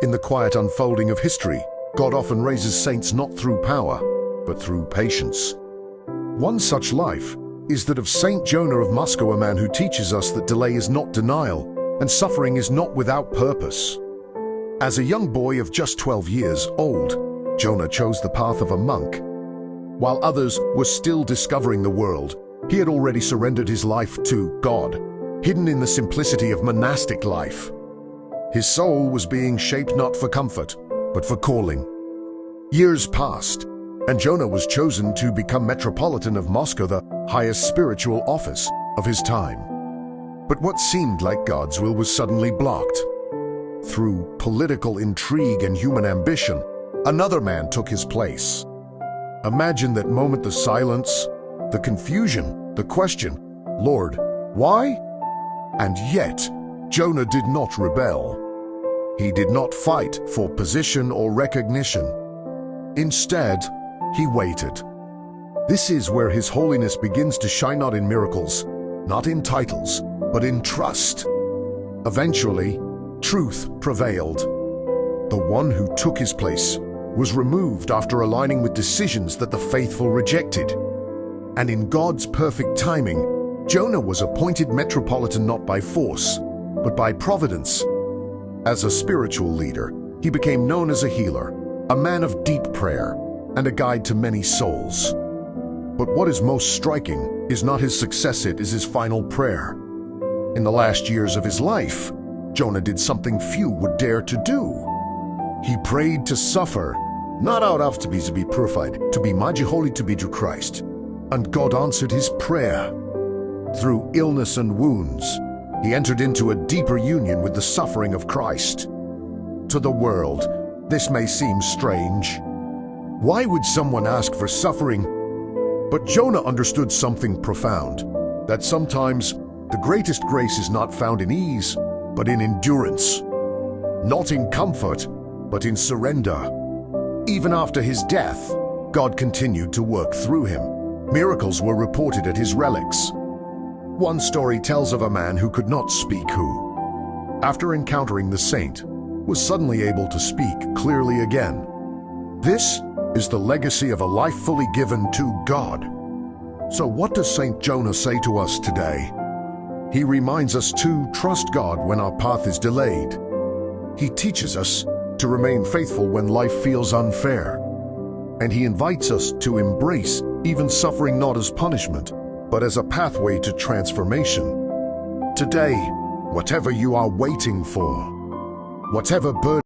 In the quiet unfolding of history, God often raises saints not through power, but through patience. One such life is that of Saint Jonah of Moscow, a man who teaches us that delay is not denial and suffering is not without purpose. As a young boy of just 12 years old, Jonah chose the path of a monk. While others were still discovering the world, he had already surrendered his life to God, hidden in the simplicity of monastic life. His soul was being shaped not for comfort, but for calling. Years passed, and Jonah was chosen to become Metropolitan of Moscow, the highest spiritual office of his time. But what seemed like God's will was suddenly blocked. Through political intrigue and human ambition, another man took his place. Imagine that moment, the silence, the confusion, the question, "Lord, why?" And yet, Jonah did not rebel. He did not fight for position or recognition. Instead, he waited. This is where His Holiness begins to shine, not in miracles, not in titles, but in trust. Eventually, truth prevailed. The one who took his place was removed after aligning with decisions that the faithful rejected. And in God's perfect timing, Jonah was appointed Metropolitan not by force, but by providence. As a spiritual leader, he became known as a healer, a man of deep prayer, and a guide to many souls. But what is most striking is not his success, it is his final prayer. In the last years of his life, Jonah did something few would dare to do. He prayed to suffer, not out of to be purified, to be mighty holy, to be to Christ. And God answered his prayer. Through illness and wounds, he entered into a deeper union with the suffering of Christ. To the world, this may seem strange. Why would someone ask for suffering? But Jonah understood something profound, that sometimes the greatest grace is not found in ease, but in endurance. Not in comfort, but in surrender. Even after his death, God continued to work through him. Miracles were reported at his relics. One story tells of a man who could not speak who, after encountering the saint, was suddenly able to speak clearly again. This is the legacy of a life fully given to God. So what does Saint Jonah say to us today? He reminds us to trust God when our path is delayed. He teaches us to remain faithful when life feels unfair. And he invites us to embrace even suffering not as punishment, but as a pathway to transformation. Today, whatever you are waiting for, whatever burden